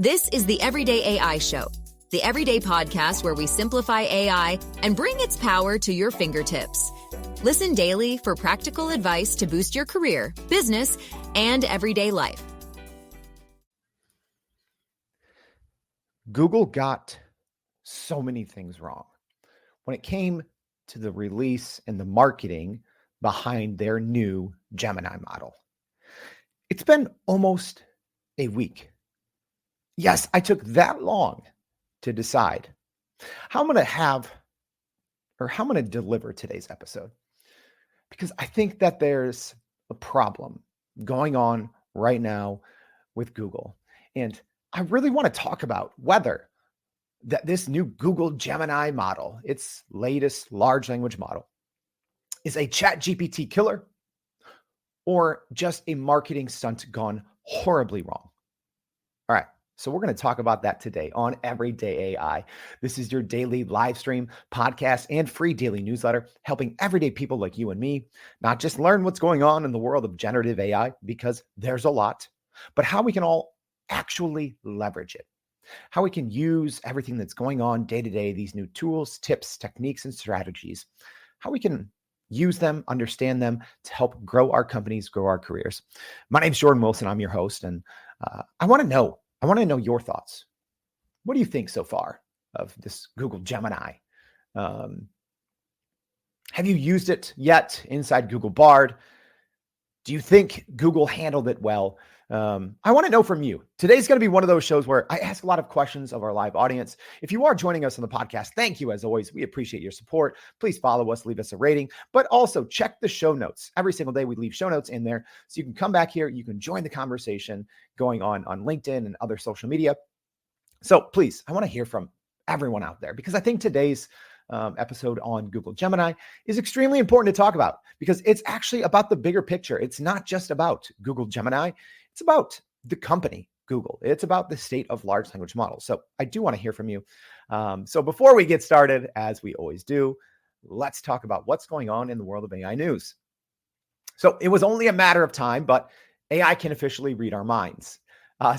This is the Everyday AI Show, the everyday podcast where we simplify AI and bring its power to your fingertips. Listen daily for practical advice to boost your career, business, and everyday life. Google got so many things wrong when it came to the release and the marketing behind their new Gemini model. It's been almost a week. Yes, I took that long to decide how I'm going to deliver today's episode, because I think that there's a problem going on right now with Google. And I really want to talk about whether that this new Google Gemini model, its latest large language model, is a ChatGPT killer or just a marketing stunt gone horribly wrong. All right. So we're going to talk about that today on Everyday AI. This is your daily live stream, podcast, and free daily newsletter, helping everyday people like you and me not just learn what's going on in the world of generative AI, because there's a lot, but how we can all actually leverage it, how we can use everything that's going on day to day, these new tools, tips, techniques, and strategies, how we can use them, understand them to help grow our companies, grow our careers. My name's Jordan Wilson. I'm your host, and I want to know your thoughts. What do you think so far of this Google Gemini? Have you used it yet inside Google Bard? Do you think Google handled it well? I want to know from you. Today's going to be one of those shows where I ask a lot of questions of our live audience. If you are joining us on the podcast, thank you as always. We appreciate your support. Please follow us, leave us a rating, but also check the show notes. Every single day we leave show notes in there, so you can come back here. You can join the conversation going on LinkedIn and other social media. So please, I want to hear from everyone out there, because I think today's episode on Google Gemini is extremely important to talk about, because it's actually about the bigger picture. It's not just about Google Gemini. It's about the company, Google. It's about the state of large language models. So I do want to hear from you. So before we get started, as we always do, let's talk about what's going on in the world of AI news. So it was only a matter of time, but AI can officially read our minds.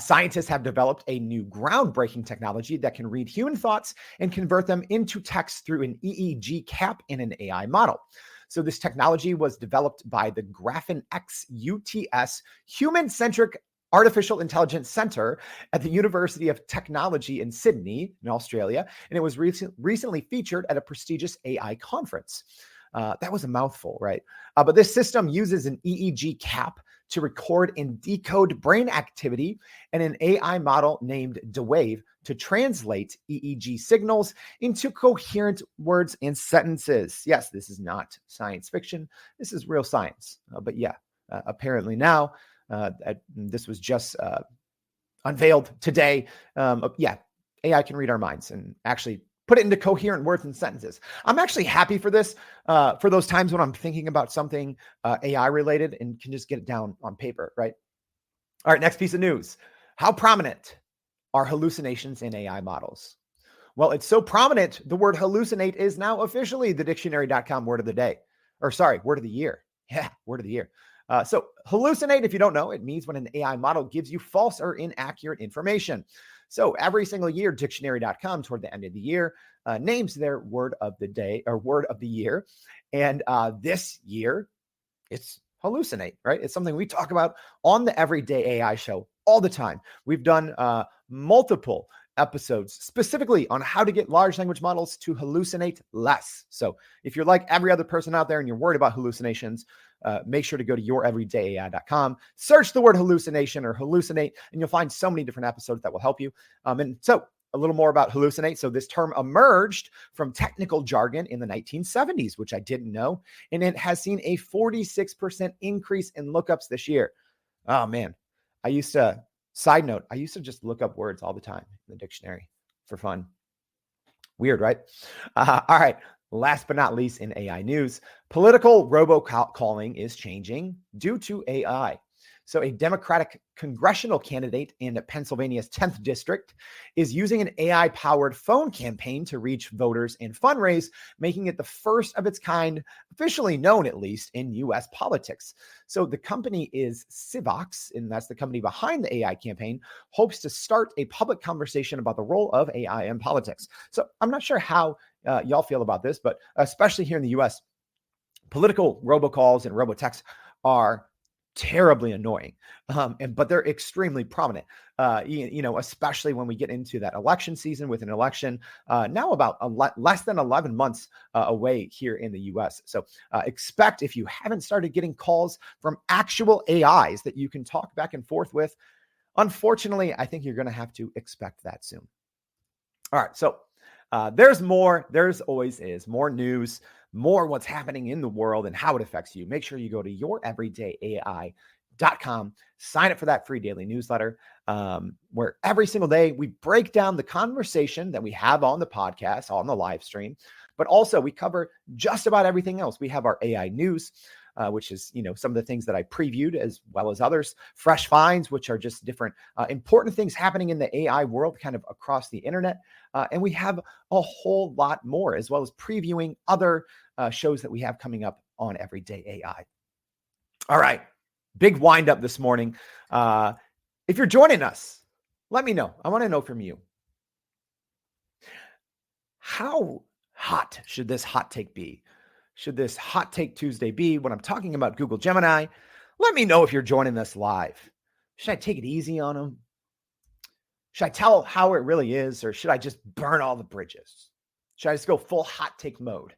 Scientists have developed a new groundbreaking technology that can read human thoughts and convert them into text through an EEG cap in an AI model. So this technology was developed by the Graphen X UTS Human-Centric Artificial Intelligence Center at the University of Technology in Sydney, in Australia, and it was recently featured at a prestigious AI conference. That was a mouthful, right? But this system uses an EEG cap to record and decode brain activity, and an AI model named DeWave to translate EEG signals into coherent words and sentences. Yes, this is not science fiction. This is real science. But yeah, apparently now, this was just unveiled today. Yeah, AI can read our minds and actually put it into coherent words and sentences. I'm actually happy for this, for those times when I'm thinking about something AI related and can just get it down on paper, right? All right, next piece of news. How prominent are hallucinations in AI models? Well, it's so prominent, the word hallucinate is now officially the dictionary.com word of the day. Word of the year. Yeah, word of the year. So hallucinate, if you don't know, it means when an AI model gives you false or inaccurate information. So every single year, dictionary.com toward the end of the year names their word of the day or word of the year. And this year, it's hallucinate, right? It's something we talk about on the Everyday AI show all the time. We've done multiple episodes specifically on how to get large language models to hallucinate less. So if you're like every other person out there and you're worried about hallucinations, make sure to go to youreverydayai.com, search the word hallucination or hallucinate, and you'll find so many different episodes that will help you. And so a little more about hallucinate. So this term emerged from technical jargon in the 1970s, which I didn't know. And it has seen a 46% increase in lookups this year. Oh man, side note, I used to just look up words all the time in the dictionary for fun. Weird, right? All right. Last but not least in AI news, political robocalling is changing due to AI. So a Democratic congressional candidate in Pennsylvania's 10th district is using an AI-powered phone campaign to reach voters and fundraise, making it the first of its kind, officially known at least, in U.S. politics. So the company is Civox, and that's the company behind the AI campaign, hopes to start a public conversation about the role of AI in politics. So I'm not sure how y'all feel about this, but especially here in the U.S., political robocalls and robotexts are terribly annoying, but they're extremely prominent. Especially when we get into that election season, with an election now about less than 11 months away here in the U.S. So expect, if you haven't started getting calls from actual AIs that you can talk back and forth with, unfortunately, I think you're going to have to expect that soon. All right, so there's more. There's always is more news, more what's happening in the world and how it affects you. Make sure you go to youreverydayai.com, sign up for that free daily newsletter, where every single day we break down the conversation that we have on the podcast, on the live stream, but also we cover just about everything else. We have our AI news, which is, some of the things that I previewed, as well as others, fresh finds, which are just different important things happening in the AI world, kind of across the internet. And we have a whole lot more, as well as previewing other shows that we have coming up on Everyday AI. All right, big wind up this morning. If you're joining us, let me know. I want to know from you. How hot should this hot take be? Should this Hot Take Tuesday be when I'm talking about Google Gemini? Let me know if you're joining us live. Should I take it easy on them? Should I tell how it really is, or should I just burn all the bridges? Should I just go full hot take mode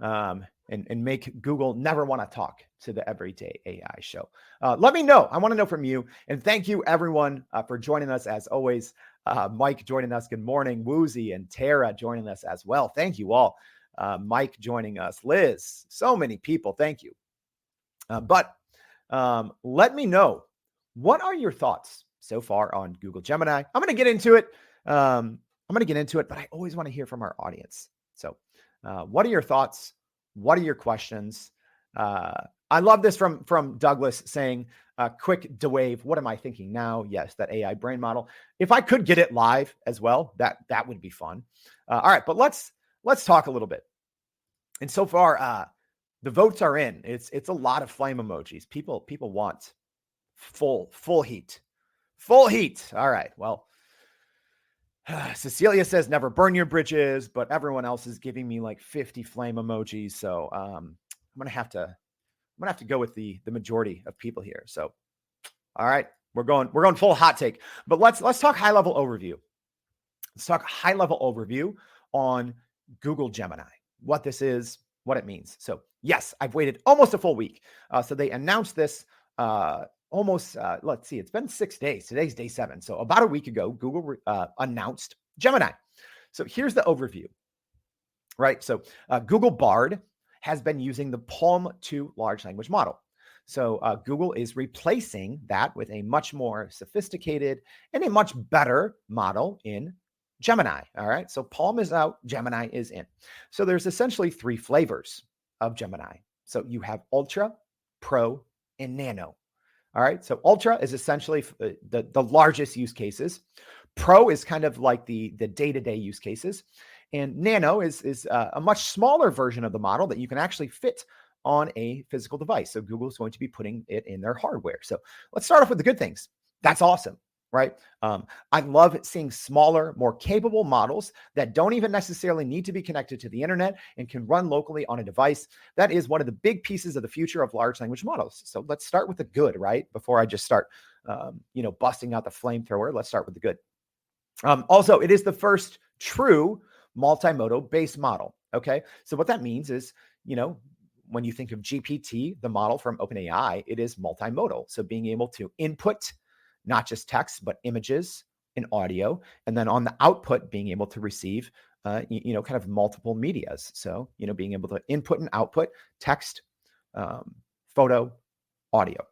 and make Google never want to talk to the Everyday AI show? Let me know. I want to know from you. And thank you, everyone, for joining us as always. Mike joining us. Good morning. Woozy and Tara joining us as well. Thank you all. Mike joining us. Liz. So many people. Thank you. But let me know, what are your thoughts so far on Google Gemini? I'm going to get into it. But I always want to hear from our audience. So what are your thoughts? What are your questions? I love this from Douglas saying, quick DeWave. What am I thinking now? Yes, that AI brain model. If I could get it live as well, that would be fun. All right, but let's talk a little bit. And so far, the votes are in. It's a lot of flame emojis. People want full heat. Full heat. All right. Well, Cecilia says never burn your bridges, but everyone else is giving me like 50 flame emojis. So I'm gonna have to go with the majority of people here. So all right, we're going full hot take. But let's talk high level overview. Let's talk high level overview on Google Gemini, what this is, what it means. So yes, I've waited almost a full week. So they announced this let's see, it's been 6 days. Today's day 7. So about a week ago, Google announced Gemini. So here's the overview, right? So Google Bard has been using the Palm 2 large language model. So Google is replacing that with a much more sophisticated and a much better model in Gemini. All right. So Palm is out, Gemini is in. So there's essentially 3 flavors of Gemini. So you have Ultra, Pro, and Nano. All right. So Ultra is essentially the largest use cases. Pro is kind of like the day-to-day use cases. And Nano is a much smaller version of the model that you can actually fit on a physical device. So Google is going to be putting it in their hardware. So let's start off with the good things. That's awesome, right? I love seeing smaller, more capable models that don't even necessarily need to be connected to the internet and can run locally on a device. That is one of the big pieces of the future of large language models. So let's start with the good, right? Before I just start, busting out the flamethrower, let's start with the good. Also, it is the first true multimodal based model. Okay. So what that means is, when you think of GPT, the model from OpenAI, it is multimodal. So being able to input not just text, but images and audio, and then on the output, being able to receive, kind of multiple medias. So, being able to input and output text, photo, audio.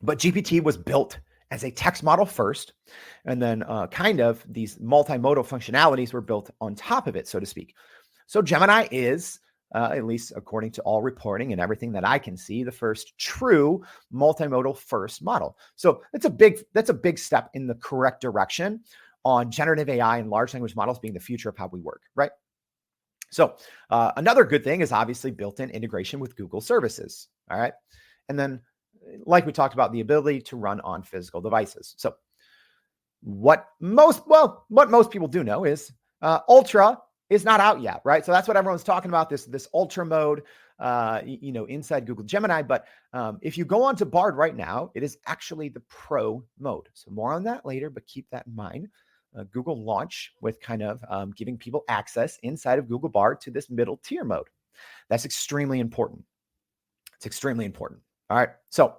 But GPT was built as a text model first, and then kind of these multimodal functionalities were built on top of it, so to speak. So Gemini is at least according to all reporting and everything that I can see, the first true multimodal first model. So that's a big step in the correct direction on generative AI and large language models being the future of how we work, right? So another good thing is obviously built-in integration with Google services. All right. And then, like we talked about, the ability to run on physical devices. So what most people do know is Ultra is not out yet, right? So that's what everyone's talking about, this Ultra mode, inside Google Gemini. But if you go on to Bard right now, it is actually the Pro mode. So more on that later, but keep that in mind. Google launch with kind of giving people access inside of Google Bard to this middle tier mode. That's extremely important. It's extremely important. All right. So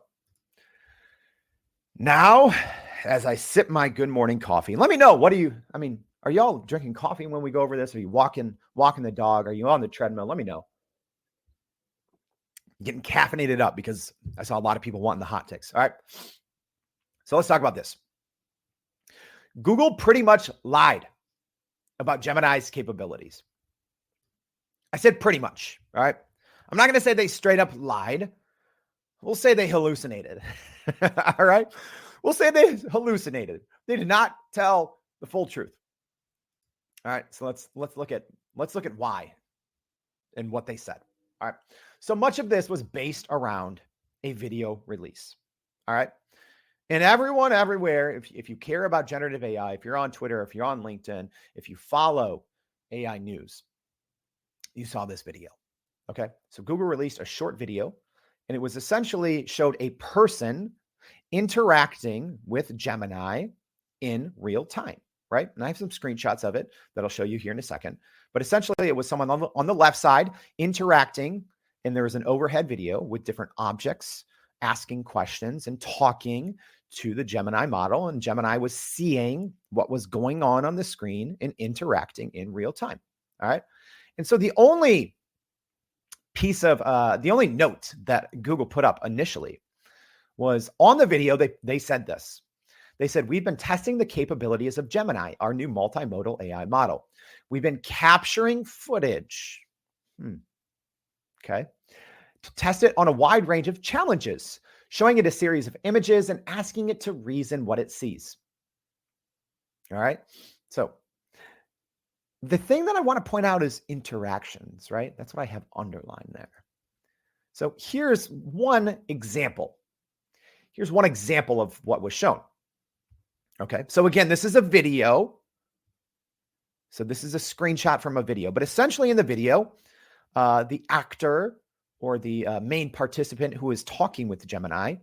now, as I sip my good morning coffee, let me know, are y'all drinking coffee when we go over this? Are you walking the dog? Are you on the treadmill? Let me know. Getting caffeinated up because I saw a lot of people wanting the hot takes. All right. So let's talk about this. Google pretty much lied about Gemini's capabilities. I said pretty much, all right? I'm not going to say they straight up lied. We'll say they hallucinated, all right? We'll say they hallucinated. They did not tell the full truth. All right, so let's look at why and what they said. All right, so much of this was based around a video release. All right. And everyone everywhere, if you care about generative AI, if you're on Twitter, if you're on LinkedIn, if you follow AI news, you saw this video. Okay. So Google released a short video, and it was essentially showed a person interacting with Gemini in real time, right? And I have some screenshots of it that I'll show you here in a second. But essentially, it was someone on the left side interacting, and there was an overhead video with different objects asking questions and talking to the Gemini model, and Gemini was seeing what was going on the screen and interacting in real time. All right. And so the only note that Google put up initially was on the video. They said this. They said, we've been testing the capabilities of Gemini, our new multimodal AI model. We've been capturing footage. Okay. To test it on a wide range of challenges, showing it a series of images and asking it to reason what it sees. All right. So the thing that I want to point out is interactions, right? That's what I have underlined there. So here's one example. Here's one example of what was shown. Okay. So again, this is a video. So this is a screenshot from a video, but essentially in the video, the actor or the main participant who is talking with Gemini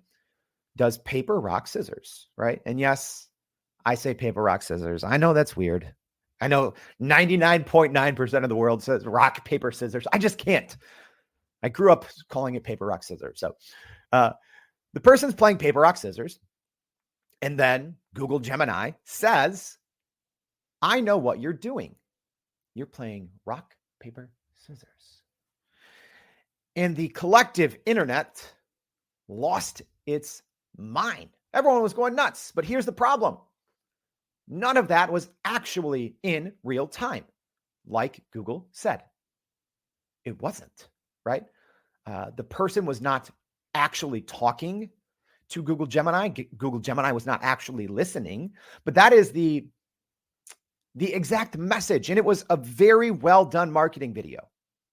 does paper, rock, scissors, right? And yes, I say paper, rock, scissors. I know that's weird. I know 99.9% of the world says rock, paper, scissors. I just can't. I grew up calling it paper, rock, scissors. So the person's playing paper, rock, scissors. And then Google Gemini says, I know what you're doing. You're playing rock, paper, scissors. And the collective internet lost its mind. Everyone was going nuts. But here's the problem. None of that was actually in real time, like Google said. It wasn't, right? The person was not actually talking to Google Gemini. Google Gemini was not actually listening, but that is the exact message. And it was a very well done marketing video,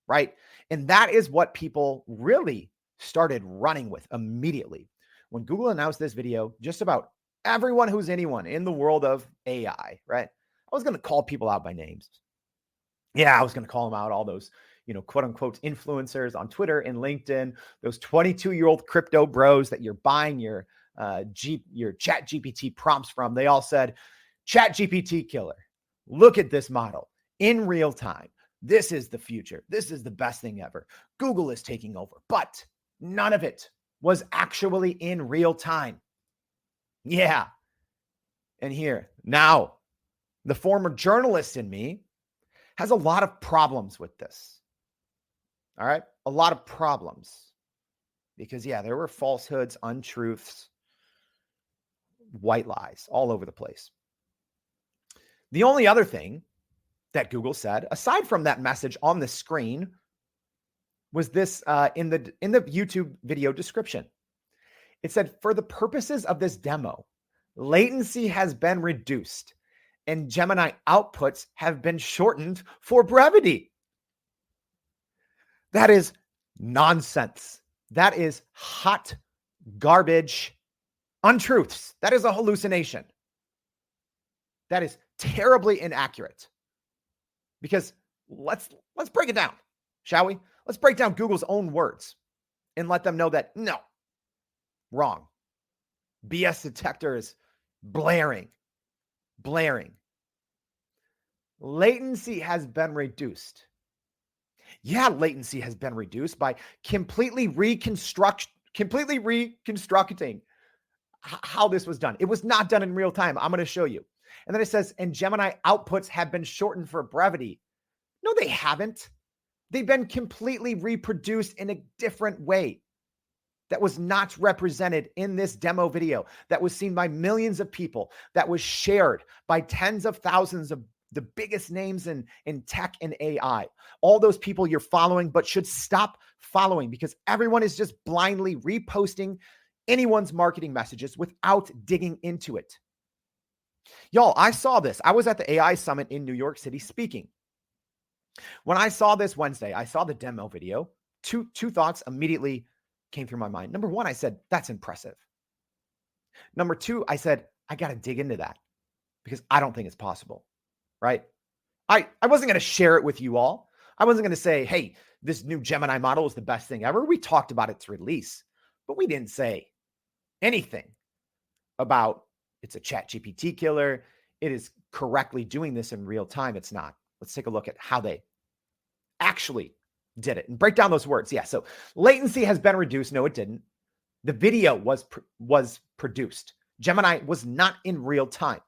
right? And that is what people really started running with immediately. When Google announced this video, just about everyone who's anyone in the world of AI, right? I was going to call people out by names. Yeah, I was going to call them out, all those, quote unquote influencers on Twitter and LinkedIn, those 22-year-old crypto bros that you're buying your ChatGPT prompts from. They all said, ChatGPT killer. Look at this model in real time. This is the future. This is the best thing ever. Google is taking over, but none of it was actually in real time. Yeah. And here, now, the former journalist in me has a lot of problems with this. All right. A lot of problems. Because, yeah, there were falsehoods, untruths, white lies all over the place. The only other thing that Google said, aside from that message on the screen, was this in the YouTube video description. It said, for the purposes of this demo, latency has been reduced and Gemini outputs have been shortened for brevity. That is nonsense. That is hot garbage untruths. That is a hallucination. That is terribly inaccurate. Because let's break it down, shall we? Let's break down Google's own words and let them know that no, wrong. BS detector is blaring. Latency has been reduced. Yeah, latency has been reduced by completely reconstructing how this was done. It was not done in real time. I'm going to show you. And then it says, and Gemini outputs have been shortened for brevity. No, they haven't. They've been completely reproduced in a different way that was not represented in this demo video, that was seen by millions of people, that was shared by tens of thousands of the biggest names in tech and AI. All those people you're following, but should stop following because everyone is just blindly reposting anyone's marketing messages without digging into it. Y'all, I saw this. I was at the AI Summit in New York City speaking. When I saw this Wednesday, I saw the demo video. Two thoughts immediately came through my mind. Number one, I said, that's impressive. Number two, I said, I got to dig into that because I don't think it's possible, right? I wasn't going to share it with you all. I wasn't going to say, hey, this new Gemini model is the best thing ever. We talked about its release, but we didn't say anything about it's a ChatGPT killer. It is correctly doing this in real time. It's not. Let's take a look at how they actually did it and break down those words. Yeah. So latency has been reduced. No, it didn't. The video was produced. Gemini was not in real time.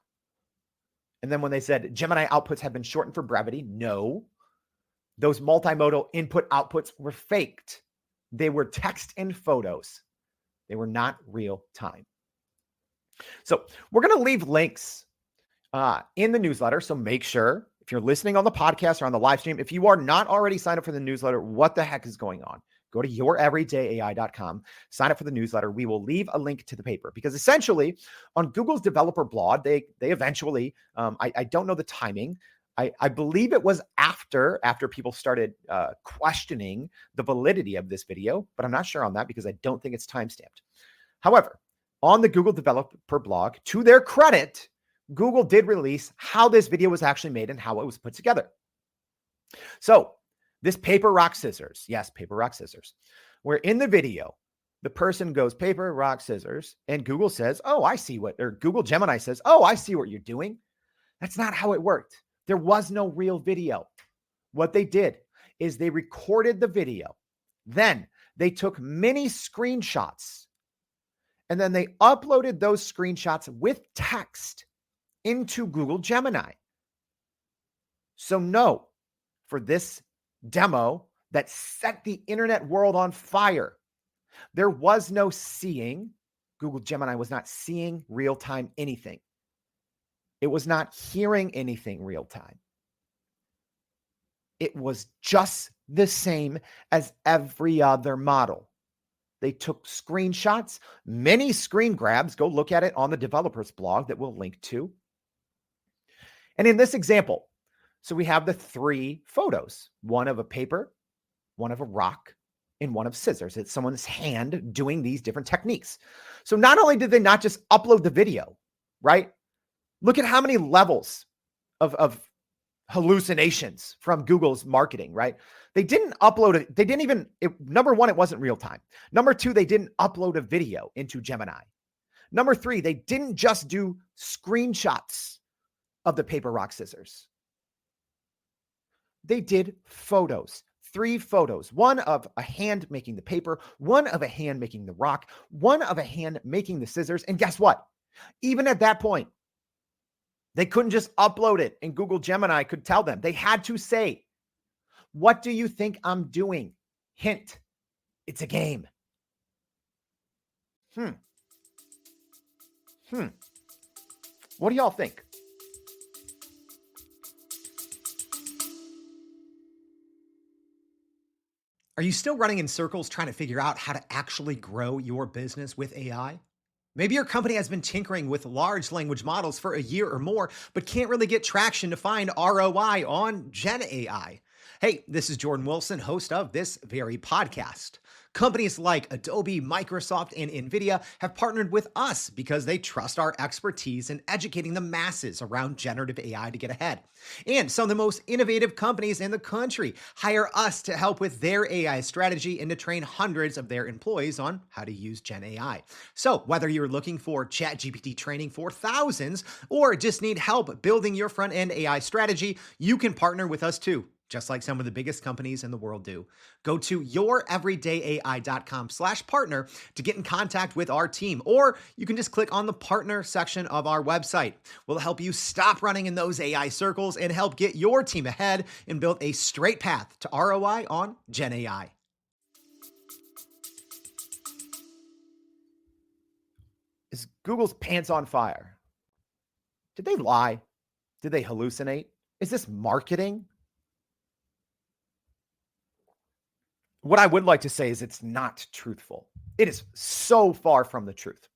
And then when they said Gemini outputs have been shortened for brevity, no, those multimodal input outputs were faked. They were text and photos. They were not real time. So we're going to leave links in the newsletter. So make sure if you're listening on the podcast or on the live stream, if you are not already signed up for the newsletter, what the heck is going on? Go to youreverydayai.com, sign up for the newsletter. We will leave a link to the paper because essentially on Google's developer blog, they eventually, I don't know the timing. I believe it was after people started questioning the validity of this video, but I'm not sure on that because I don't think it's timestamped. However, on the Google developer blog, to their credit, Google did release how this video was actually made and how it was put together. So this paper, rock, scissors. Yes, paper, rock, scissors. Where in the video, the person goes paper, rock, scissors, and Google says, oh, I see what, or Google Gemini says, oh, I see what you're doing. That's not how it worked. There was no real video. What they did is they recorded the video. Then they took many screenshots and then they uploaded those screenshots with text into Google Gemini. So no, for this demo that set the internet world on fire, there was no seeing. Google Gemini was not seeing real-time anything. It was not hearing anything real-time. It was just the same as every other model. They took screenshots, many screen grabs. Go look at it on the developer's blog that we'll link to. And in this example, so we have the three photos, one of a paper, one of a rock, and one of scissors. It's someone's hand doing these different techniques. So not only did they not just upload the video, right? Look at how many levels of hallucinations from Google's marketing, right? They didn't upload it. They didn't even, number one, it wasn't real time. Number two, they didn't upload a video into Gemini. Number three, they didn't just do screenshots of the paper, rock, scissors. They did photos, 3 photos, one of a hand making the paper, one of a hand making the rock, one of a hand making the scissors. And guess what? Even at that point, they couldn't just upload it and Google Gemini could tell them. They had to say, what do you think I'm doing? Hint, it's a game. What do y'all think? Are you still running in circles trying to figure out how to actually grow your business with AI? Maybe your company has been tinkering with large language models for a year or more, but can't really get traction to find ROI on Gen AI. Hey, this is Jordan Wilson, host of this very podcast. Companies like Adobe, Microsoft, and NVIDIA have partnered with us because they trust our expertise in educating the masses around generative AI to get ahead. And some of the most innovative companies in the country hire us to help with their AI strategy and to train hundreds of their employees on how to use Gen AI. So whether you're looking for ChatGPT training for thousands or just need help building your front-end AI strategy, you can partner with us too, just like some of the biggest companies in the world do. Go to youreverydayai.com/partner to get in contact with our team, or you can just click on the partner section of our website. We'll help you stop running in those AI circles and help get your team ahead and build a straight path to ROI on Gen AI. Is Google's pants on fire? Did they lie? Did they hallucinate? Is this marketing? What I would like to say is it's not truthful. It is so far from the truth.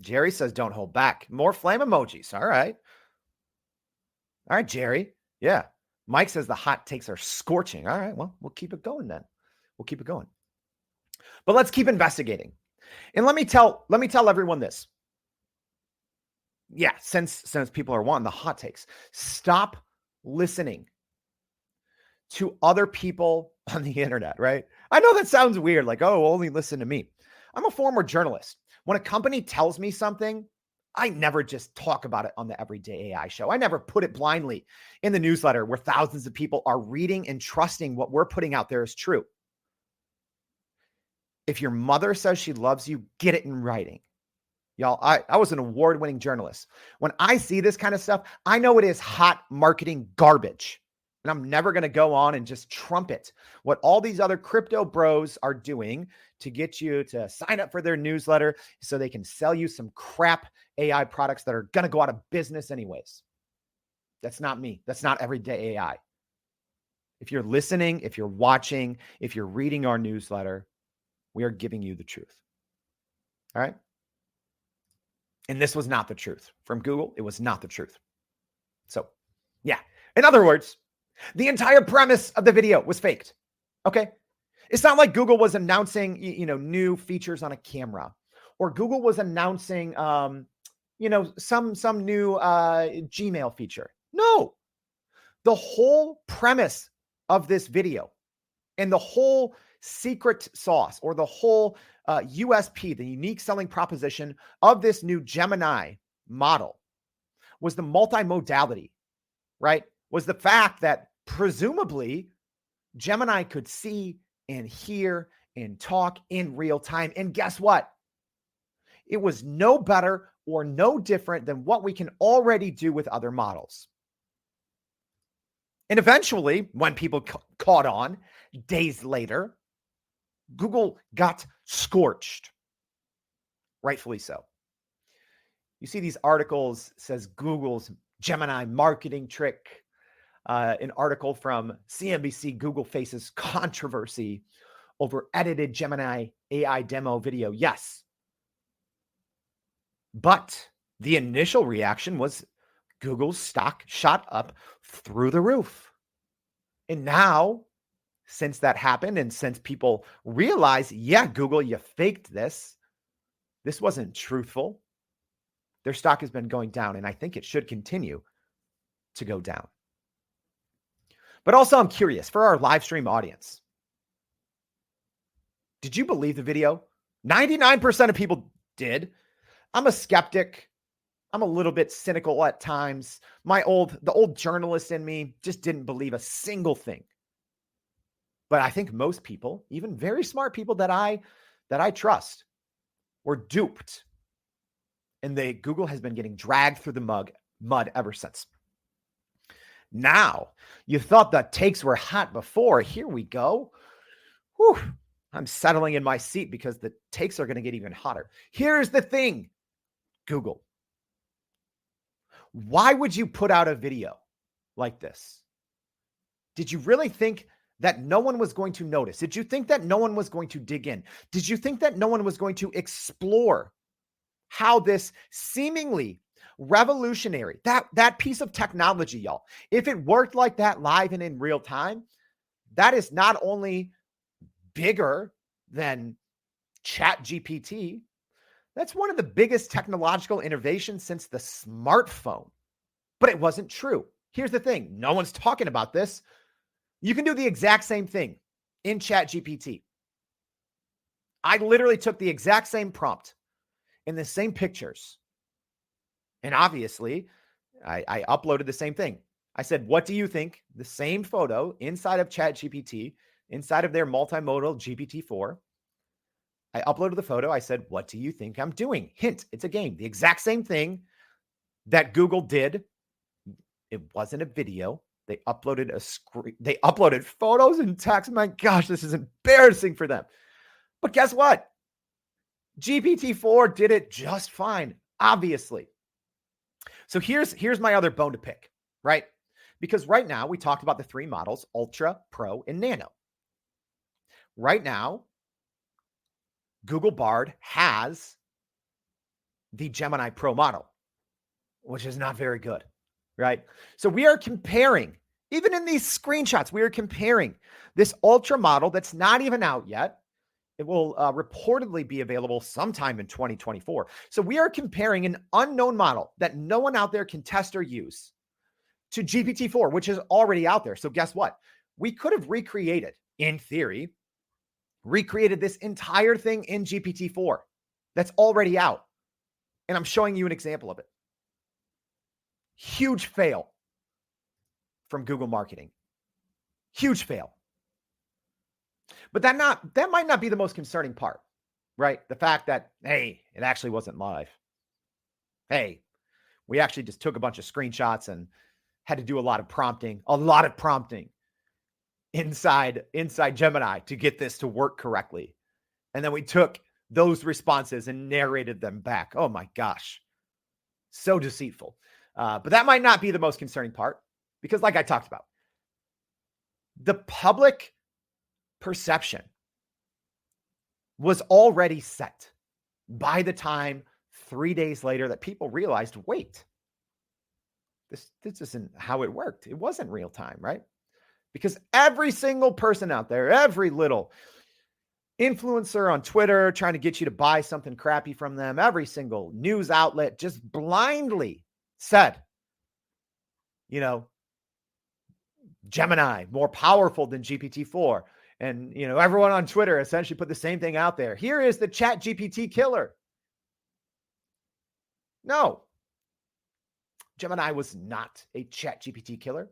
Jerry says, don't hold back. More flame emojis. All right. All right, Jerry. Yeah. Mike says the hot takes are scorching. All right. Well, we'll keep it going then. We'll keep it going. But let's keep investigating. And let me tell everyone this. Yeah, since people are wanting the hot takes, stop listening to other people on the internet, right? I know that sounds weird, like, oh, only listen to me. I'm a former journalist. When a company tells me something, I never just talk about it on the Everyday AI show. I never put it blindly in the newsletter where thousands of people are reading and trusting what we're putting out there is true. If your mother says she loves you, get it in writing. Y'all, I was an award-winning journalist. When I see this kind of stuff, I know it is hot marketing garbage. And I'm never going to go on and just trumpet what all these other crypto bros are doing to get you to sign up for their newsletter so they can sell you some crap AI products that are going to go out of business anyways. That's not me. That's not Everyday AI. If you're listening, if you're watching, if you're reading our newsletter, we are giving you the truth. All right? And this was not the truth. From Google, it was not the truth. So, yeah. In other words, the entire premise of the video was faked. Okay? It's not like Google was announcing, new features on a camera, or Google was announcing, some new Gmail feature. No. The whole premise of this video and the whole secret sauce, or the whole USP, the unique selling proposition of this new Gemini model, was the multimodality, right? Was the fact that presumably Gemini could see and hear and talk in real time. And guess what? It was no better or no different than what we can already do with other models. And eventually, when people caught on days later, Google got scorched, rightfully so. You see these articles, says Google's Gemini marketing trick. An article from CNBC, Google faces controversy over edited Gemini AI demo video. Yes. But the initial reaction was Google's stock shot up through the roof. And now, since that happened, and since people realize, yeah, Google, you faked this wasn't truthful, their stock has been going down, and I think it should continue to go down. But also, I'm curious, for our live stream audience, did you believe the video? 99% of people did. I'm a skeptic. I'm a little bit cynical at times. The old journalist in me just didn't believe a single thing. But I think most people, even very smart people that I trust, were duped. And Google has been getting dragged through the mud ever since. Now, you thought the takes were hot before. Here we go. Whew. I'm settling in my seat because the takes are going to get even hotter. Here's the thing, Google. Why would you put out a video like this? Did you really think that no one was going to notice? Did you think that no one was going to dig in? Did you think that no one was going to explore how this seemingly revolutionary, that piece of technology, y'all, if it worked like that live and in real time, that is not only bigger than ChatGPT, that's one of the biggest technological innovations since the smartphone. But it wasn't true. Here's the thing. No one's talking about this. You can do the exact same thing in ChatGPT. I literally took the exact same prompt in the same pictures. And obviously, I uploaded the same thing. I said, what do you think? The same photo inside of ChatGPT, inside of their multimodal GPT-4. I uploaded the photo. I said, what do you think I'm doing? Hint, it's a game. The exact same thing that Google did. It wasn't a video. They uploaded a screen. They uploaded photos and text. My gosh, this is embarrassing for them. But guess what? GPT-4 did it just fine, obviously. So here's my other bone to pick, right? Because right now we talked about the three models, Ultra, Pro, and Nano. Right now, Google Bard has the Gemini Pro model, which is not very good, right? So we are comparing, even in these screenshots, we are comparing this Ultra model that's not even out yet. It will reportedly be available sometime in 2024. So we are comparing an unknown model that no one out there can test or use to GPT-4, which is already out there. So guess what? We could have recreated, in theory, this entire thing in GPT-4 that's already out. And I'm showing you an example of it. Huge fail from Google marketing. Huge fail. But that might not be the most concerning part, right? The fact that, hey, it actually wasn't live. Hey, we actually just took a bunch of screenshots and had to do a lot of prompting inside Gemini to get this to work correctly. And then we took those responses and narrated them back. Oh my gosh. So deceitful. But that might not be the most concerning part because like I talked about, the public perception was already set by the time 3 days later that people realized, wait, this isn't how it worked. It wasn't real time, right? Because every single person out there, every little influencer on Twitter trying to get you to buy something crappy from them, every single news outlet just blindly said, Gemini more powerful than GPT-4. And, everyone on Twitter essentially put the same thing out there. Here is the ChatGPT killer. No, Gemini was not a ChatGPT killer.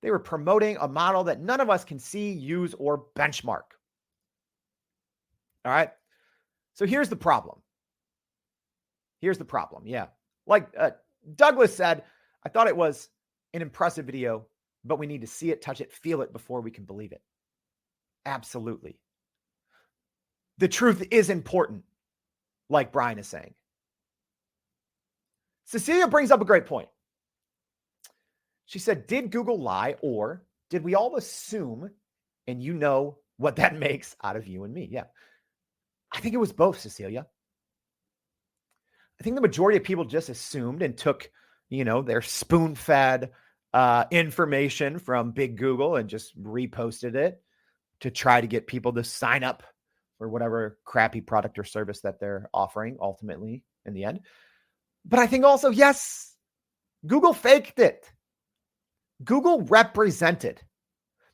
They were promoting a model that none of us can see, use, or benchmark. All right. So here's the problem. Yeah. Like Douglas said, I thought it was an impressive video, but we need to see it, touch it, feel it before we can believe it. Absolutely. The truth is important, like Brian is saying. Cecilia brings up a great point. She said, did Google lie or did we all assume, and you know what that makes out of you and me? Yeah. I think it was both, Cecilia. I think the majority of people just assumed and took, their spoon-fed information from Big Google and just reposted it to try to get people to sign up for whatever crappy product or service that they're offering ultimately in the end. But I think also, yes, Google faked it. Google represented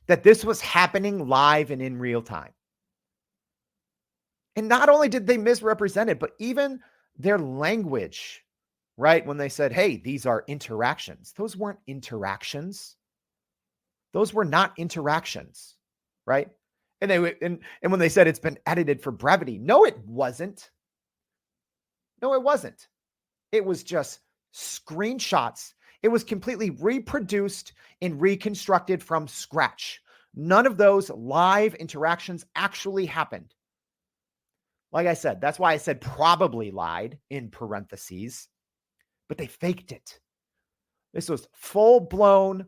that this was happening live and in real time. And not only did they misrepresent it, but even their language, right? When they said, hey, these are interactions. Those weren't interactions. Those were not interactions, right? And and when they said it's been edited for brevity, no, it wasn't. No, it wasn't. It was just screenshots. It was completely reproduced and reconstructed from scratch. None of those live interactions actually happened. Like I said, that's why I said probably lied in parentheses, but they faked it. This was full-blown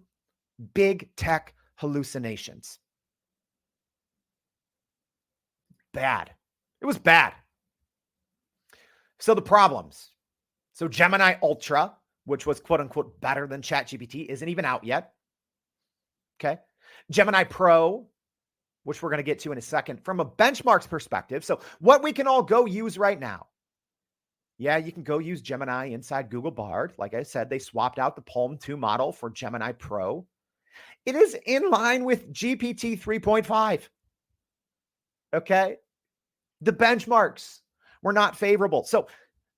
big tech hallucinations. Bad. It was bad. So the problems. So Gemini Ultra, which was quote unquote better than ChatGPT, isn't even out yet. Okay. Gemini Pro, which we're going to get to in a second, from a benchmarks perspective. So what we can all go use right now. Yeah, you can go use Gemini inside Google Bard. Like I said, they swapped out the Palm 2 model for Gemini Pro. It is in line with GPT 3.5. Okay. The benchmarks were not favorable. So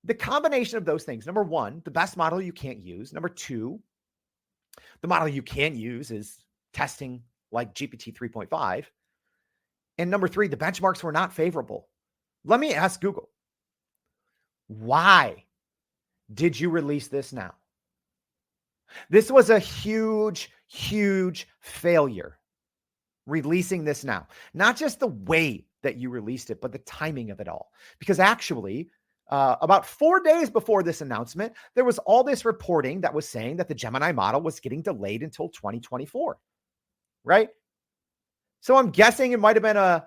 the combination of those things, number one, the best model you can't use. Number two, the model you can use is testing like GPT 3.5. And number three, the benchmarks were not favorable. Let me ask Google, why did you release this now? This was a huge, huge failure, releasing this now. Not just the way that you released it, but the timing of it all. Because actually, about 4 days before this announcement, there was all this reporting that was saying that the Gemini model was getting delayed until 2024, right? So I'm guessing it might have been a,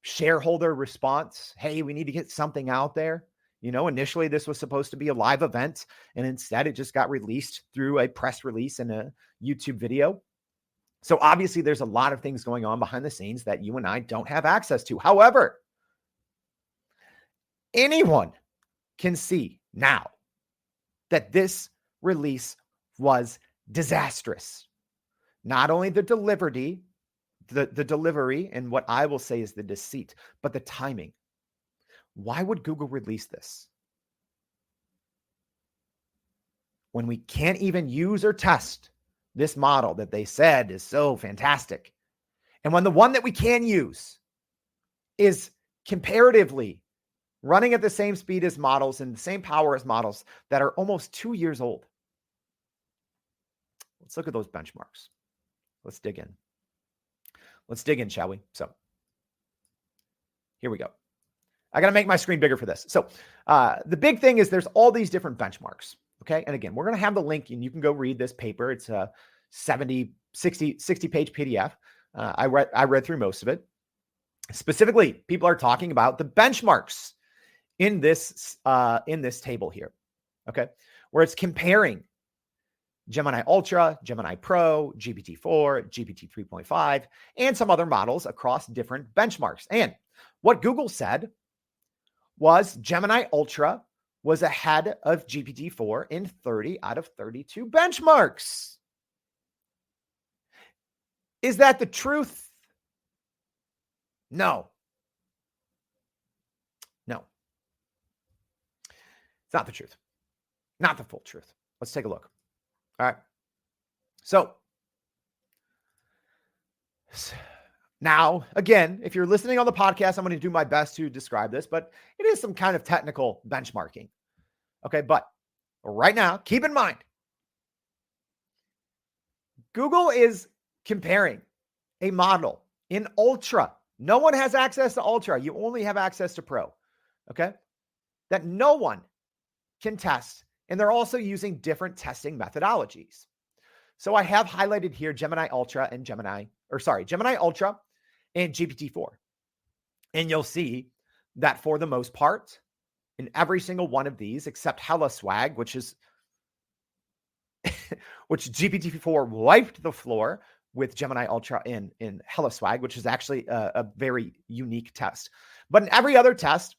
shareholder response. Hey, we need to get something out there. Initially this was supposed to be a live event, and instead it just got released through a press release and a YouTube video. So obviously there's a lot of things going on behind the scenes that you and I don't have access to. However, anyone can see now that this release was disastrous. Not only the delivery, and what I will say is the deceit, but the timing. Why would Google release this when we can't even use or test this model that they said is so fantastic? And when the one that we can use is comparatively running at the same speed as models and the same power as models that are almost 2 years old. Let's look at those benchmarks. Let's dig in, shall we? So here we go. I got to make my screen bigger for this. So the big thing is there's all these different benchmarks. Okay. And again, we're going to have the link and you can go read this paper. It's a 60 page PDF. I read through most of it. Specifically, people are talking about the benchmarks in this table here. Okay. Where it's comparing Gemini Ultra, Gemini Pro, GPT-4, GPT 3.5, and some other models across different benchmarks. And what Google said was Gemini Ultra was ahead of GPT-4 in 30 out of 32 benchmarks. Is that the truth? No. It's not the truth. Not the full truth. Let's take a look. All right. So now, again, if you're listening on the podcast, I'm going to do my best to describe this, but it is some kind of technical benchmarking. Okay. But right now, keep in mind, Google is comparing a model in Ultra. No one has access to Ultra. You only have access to Pro. Okay. That no one can test. And they're also using different testing methodologies. So I have highlighted here Gemini Ultra and Gemini Ultra and GPT-4. And you'll see that for the most part, in every single one of these, except HelloSwag, which GPT-4 wiped the floor with Gemini Ultra in HelloSwag, which is actually a very unique test. But in every other test,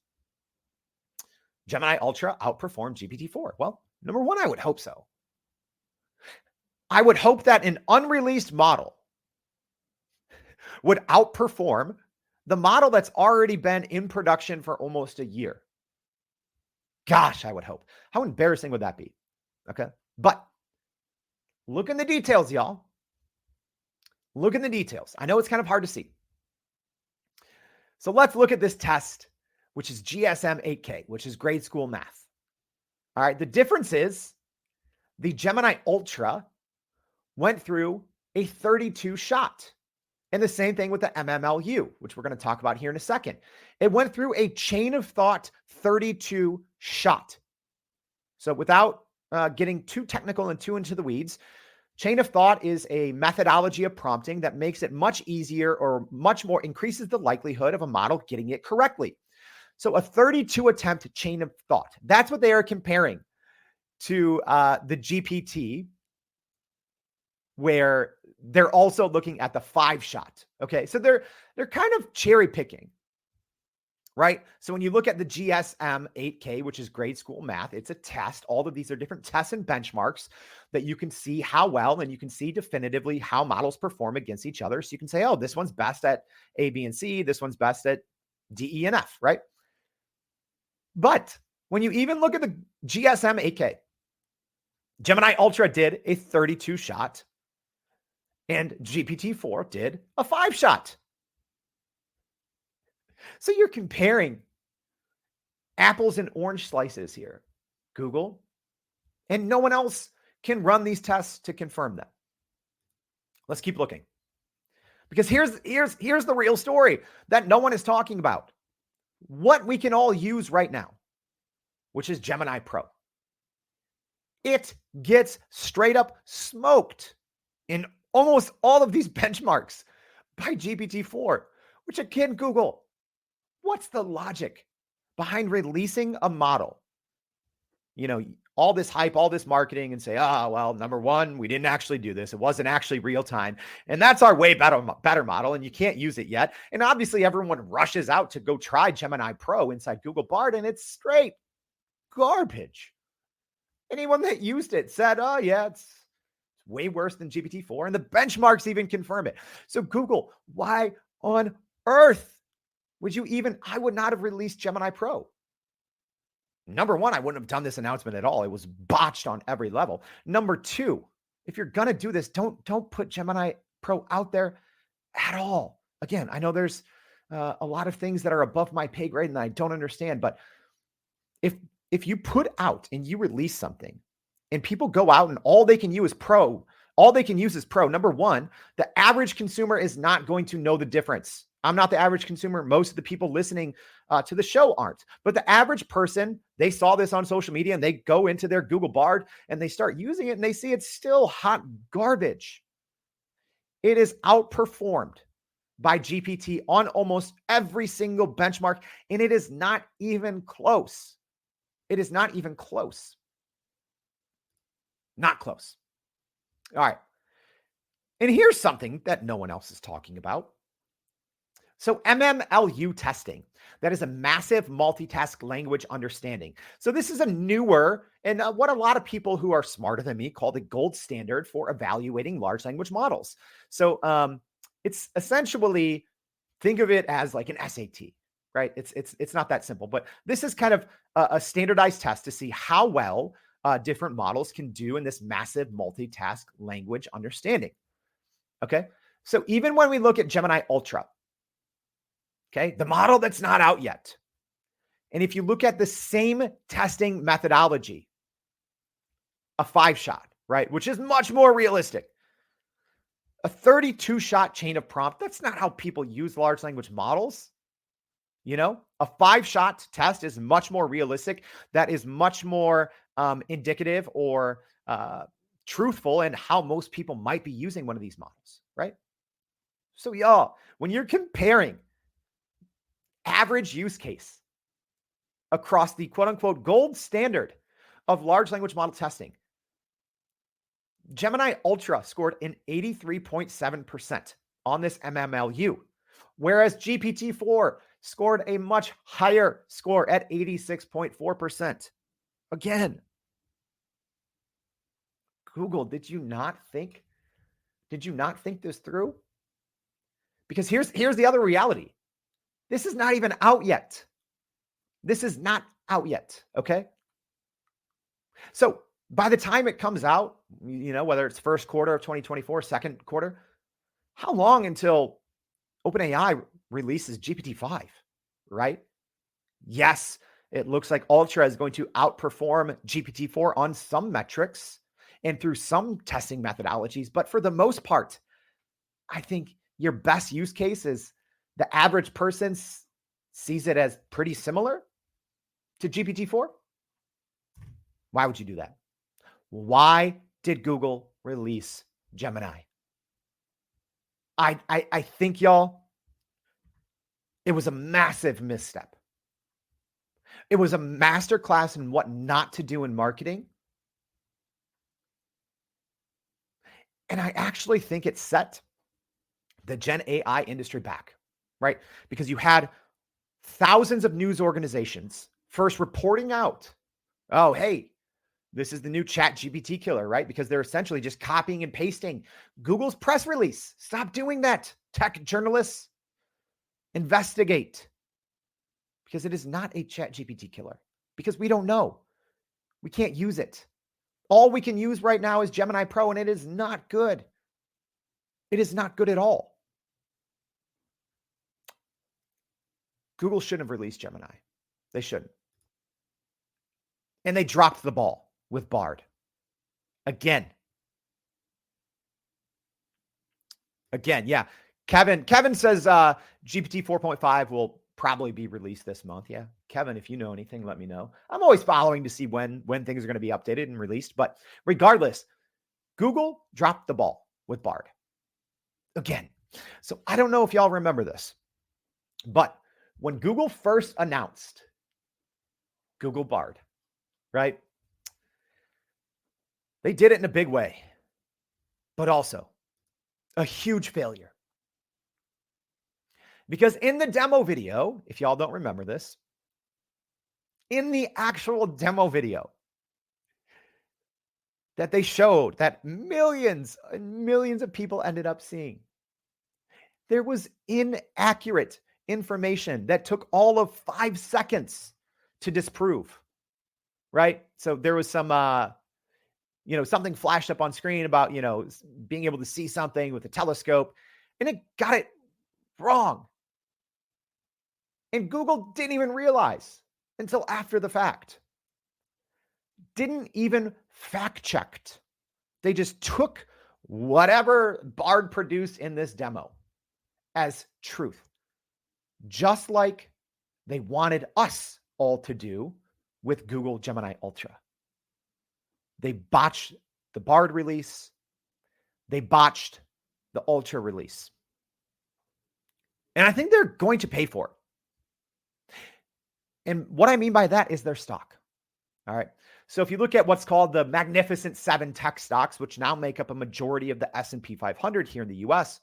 Gemini Ultra outperformed GPT-4. Well, number one, I would hope so. I would hope that an unreleased model would outperform the model that's already been in production for almost a year. Gosh, I would hope. How embarrassing would that be? Okay. But look in the details, y'all. Look in the details. I know it's kind of hard to see. So let's look at this test, which is GSM 8K, which is grade school math. All right. The difference is the Gemini Ultra went through a 32 shot. And the same thing with the MMLU, which we're going to talk about here in a second. It went through a chain of thought 32 shot. So without getting too technical and too into the weeds, Chain of thought is a methodology of prompting that makes it much easier or much more increases the likelihood of a model getting it correctly. So a 32 attempt chain of thought, that's what they are comparing to the GPT, where they're also looking at the 5-shot. Okay, so they're kind of cherry picking, right? So when you look at the GSM 8K, which is grade school math, it's a test. All of these are different tests and benchmarks that you can see how well, and you can see definitively how models perform against each other. So you can say, oh, this one's best at A, B, and C. This one's best at D, E, and F, right? But when you even look at the GSM 8K, Gemini Ultra did a 32-shot, and GPT-4 did a 5-shot. So you're comparing apples and orange slices here, Google, and no one else can run these tests to confirm them. Let's keep looking. Because here's the real story that no one is talking about. What we can all use right now, which is Gemini Pro. It gets straight up smoked in almost all of these benchmarks by GPT-4, which again, Google, what's the logic behind releasing a model? You know, all this hype, all this marketing, and say, well, number one, we didn't actually do this. It wasn't actually real time. And that's our way better model, and you can't use it yet. And obviously everyone rushes out to go try Gemini Pro inside Google Bard, and it's straight garbage. Anyone that used it said, oh yeah, it's way worse than GPT-4, and the benchmarks even confirm it. So Google, why on earth would you even, I would not have released Gemini Pro. Number one, I wouldn't have done this announcement at all. It was botched on every level. Number two, if you're going to do this, don't put Gemini Pro out there at all. Again, I know there's a lot of things that are above my pay grade and I don't understand, but if you put out and you release something and people go out and all they can use is Pro, number one, the average consumer is not going to know the difference. I'm not the average consumer. Most of the people listening to the show aren't. But the average person, they saw this on social media and they go into their Google Bard and they start using it and they see it's still hot garbage. It is outperformed by GPT on almost every single benchmark, and it is not even close. It is not even close. Not close. All right. And here's something that no one else is talking about. So MMLU testing, that is a massive multitask language understanding. So this is a newer and what a lot of people who are smarter than me call the gold standard for evaluating large language models. So it's essentially, think of it as like an SAT, right? It's not that simple, but this is kind of a standardized test to see how well different models can do in this massive multitask language understanding. Okay. So even when we look at Gemini Ultra, okay, the model that's not out yet. And if you look at the same testing methodology, a 5-shot, right, which is much more realistic, a 32-shot chain of prompt, that's not how people use large language models. You know, a 5-shot test is much more realistic. That is much more indicative or truthful in how most people might be using one of these models, right? So y'all, when you're comparing average use case across the quote unquote gold standard of large language model testing, Gemini Ultra scored an 83.7% on this MMLU, whereas GPT-4 scored a much higher score at 86.4%. Again, Google, did you not think this through? Because here's the other reality. This is not even out yet. This is not out yet, okay? So by the time it comes out, you know, whether it's first quarter of 2024, second quarter, how long until OpenAI releases GPT-5, right? Yes, it looks like Ultra is going to outperform GPT-4 on some metrics and through some testing methodologies, but for the most part, I think your best use case is the average person sees it as pretty similar to GPT-4. Why would you do that? Why did Google release Gemini. I think, y'all, it was a massive misstep. It was a masterclass in what not to do in marketing. And I actually think it set the Gen AI industry back, right? Because you had thousands of news organizations first reporting out, oh, hey, this is the new ChatGPT killer, right? Because they're essentially just copying and pasting Google's press release. Stop doing that. Tech journalists, investigate. Because it is not a ChatGPT killer. Because we don't know. We can't use it. All we can use right now is Gemini Pro, and it is not good. It is not good at all. Google shouldn't have released Gemini. They shouldn't. And they dropped the ball with Bard. Again, yeah. Kevin says GPT 4.5 will probably be released this month. Yeah. Kevin, if you know anything, let me know. I'm always following to see when things are going to be updated and released. But regardless, Google dropped the ball with Bard. Again. So I don't know if y'all remember this, but when Google first announced Google Bard, right? They did it in a big way, but also a huge failure. Because in the demo video, if y'all don't remember this, in the actual demo video that they showed that millions and millions of people ended up seeing, there was inaccurate information that took all of 5 seconds to disprove, right? So there was some, something flashed up on screen about, being able to see something with a telescope, and it got it wrong. And Google didn't even realize until after the fact. Didn't even fact checked. They just took whatever Bard produced in this demo as truth. Just like they wanted us all to do with Google Gemini Ultra. They botched the Bard release. They botched the Ultra release. And I think they're going to pay for it. And what I mean by that is their stock. All right. So if you look at what's called the Magnificent Seven tech stocks, which now make up a majority of the S&P 500 here in the US.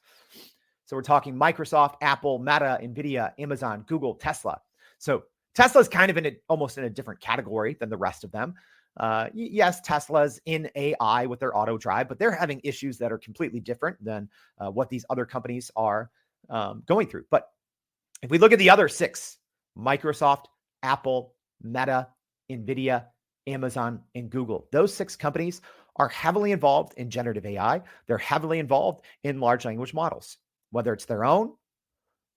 So we're talking Microsoft, Apple, Meta, Nvidia, Amazon, Google, Tesla. So Tesla's kind of almost in a different category than the rest of them. Yes, Tesla's in AI with their auto drive, but they're having issues that are completely different than what these other companies are going through. But if we look at the other 6, Microsoft, Apple, Meta, Nvidia, Amazon, and Google, those 6 companies are heavily involved in generative AI. They're heavily involved in large language models, whether it's their own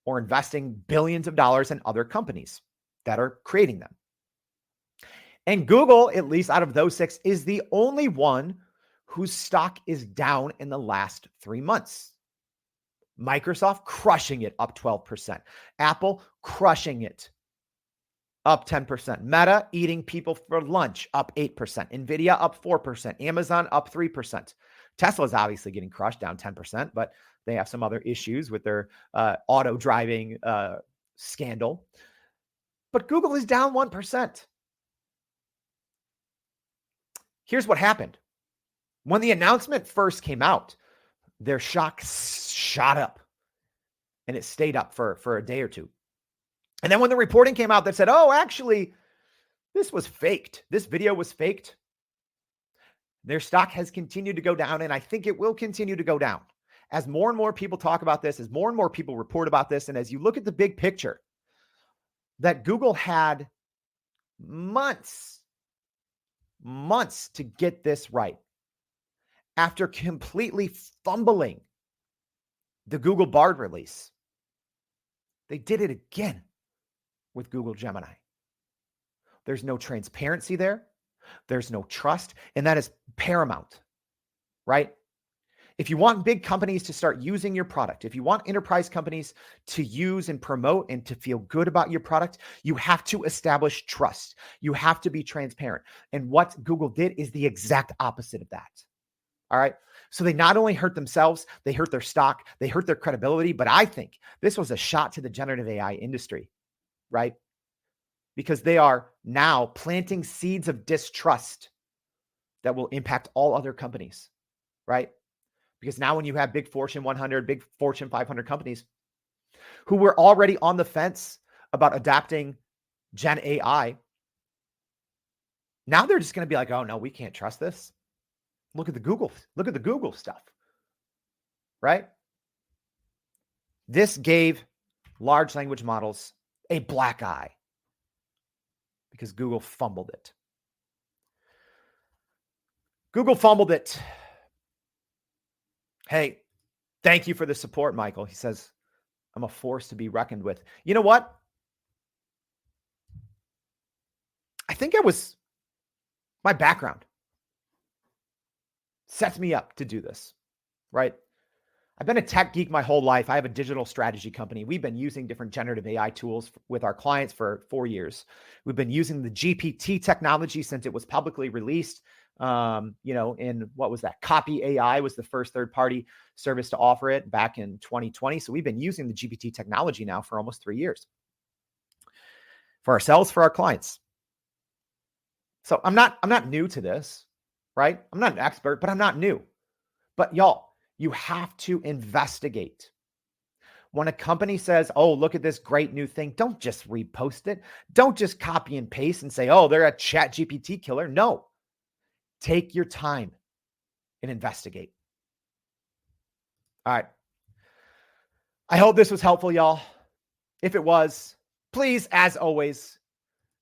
or investing billions of dollars in other companies that are creating them. And Google, at least out of those 6, is the only one whose stock is down in the last 3 months. Microsoft crushing it, up 12%. Apple crushing it, up 10%. Meta eating people for lunch, up 8%. Nvidia up 4%. Amazon up 3%. Tesla's obviously getting crushed, down 10%, but they have some other issues with their auto driving scandal. But Google is down 1%. Here's what happened. When the announcement first came out, their stock shot up and it stayed up for a day or two. And then when the reporting came out that said, oh, actually, this was faked. This video was faked. Their stock has continued to go down, and I think it will continue to go down as more and more people talk about this, as more and more people report about this, and as you look at the big picture, that Google had months to get this right. After completely fumbling the Google Bard release, they did it again with Google Gemini. There's no transparency there. There's no trust. And that is paramount, right? If you want big companies to start using your product, if you want enterprise companies to use and promote and to feel good about your product, you have to establish trust. You have to be transparent. And what Google did is the exact opposite of that. All right. So they not only hurt themselves, they hurt their stock, they hurt their credibility. But I think this was a shot to the generative AI industry, right? Because they are now planting seeds of distrust that will impact all other companies, right? Because now when you have big Fortune 100, big Fortune 500 companies who were already on the fence about adapting Gen AI, now they're just going to be like, oh no, we can't trust this. Look at the Google stuff, right? This gave large language models a black eye because Google fumbled it. Google fumbled it. Hey, thank you for the support, Michael. He says, I'm a force to be reckoned with. You know what? I think my background sets me up to do this, right? I've been a tech geek my whole life. I have a digital strategy company. We've been using different generative AI tools with our clients for 4 years. We've been using the GPT technology since it was publicly released. In what was that? Copy AI was the first third-party service to offer it back in 2020. So we've been using the GPT technology now for almost 3 years for ourselves, for our clients. So I'm not new to this, right? I'm not an expert, but I'm not new. But y'all, you have to investigate. When a company says, oh, look at this great new thing, don't just repost it. Don't just copy and paste and say, oh, they're a ChatGPT killer. No, take your time and investigate. All right. I hope this was helpful, y'all. If it was, please, as always,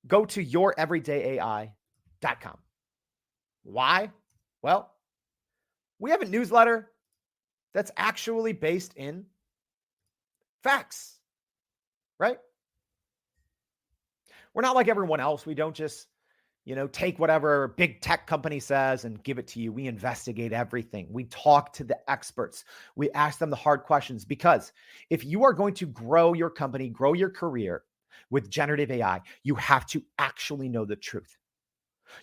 go to youreverydayai.com. Why? Well, we have a newsletter that's actually based in facts, right? We're not like everyone else. We don't just, take whatever big tech company says and give it to you. We investigate everything. We talk to the experts. We ask them the hard questions, because if you are going to grow your company, grow your career with generative AI, you have to actually know the truth.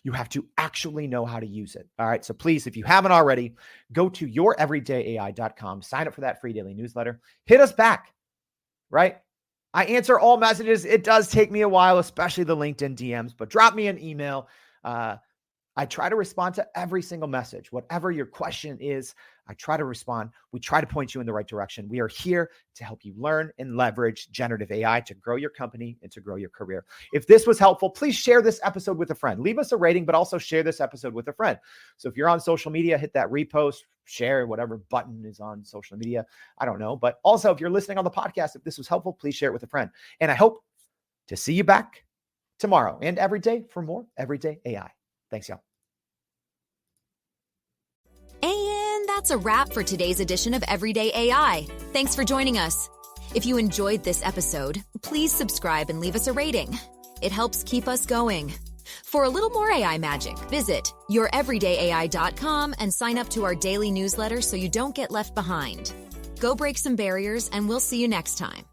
You have to actually know how to use it. All right. So please, if you haven't already, go to youreverydayai.com, sign up for that free daily newsletter, hit us back, right? I answer all messages. It does take me a while, especially the LinkedIn DMs, but drop me an email. I try to respond to every single message. Whatever your question is, I try to respond. We try to point you in the right direction. We are here to help you learn and leverage generative AI to grow your company and to grow your career. If this was helpful, please share this episode with a friend. Leave us a rating, but also share this episode with a friend. So if you're on social media, hit that repost, share, whatever button is on social media. I don't know. But also, if you're listening on the podcast, if this was helpful, please share it with a friend. And I hope to see you back tomorrow and every day for more Everyday AI. Thanks, y'all. And that's a wrap for today's edition of Everyday AI. Thanks for joining us. If you enjoyed this episode, please subscribe and leave us a rating. It helps keep us going. For a little more AI magic, visit youreverydayai.com and sign up to our daily newsletter so you don't get left behind. Go break some barriers, and we'll see you next time.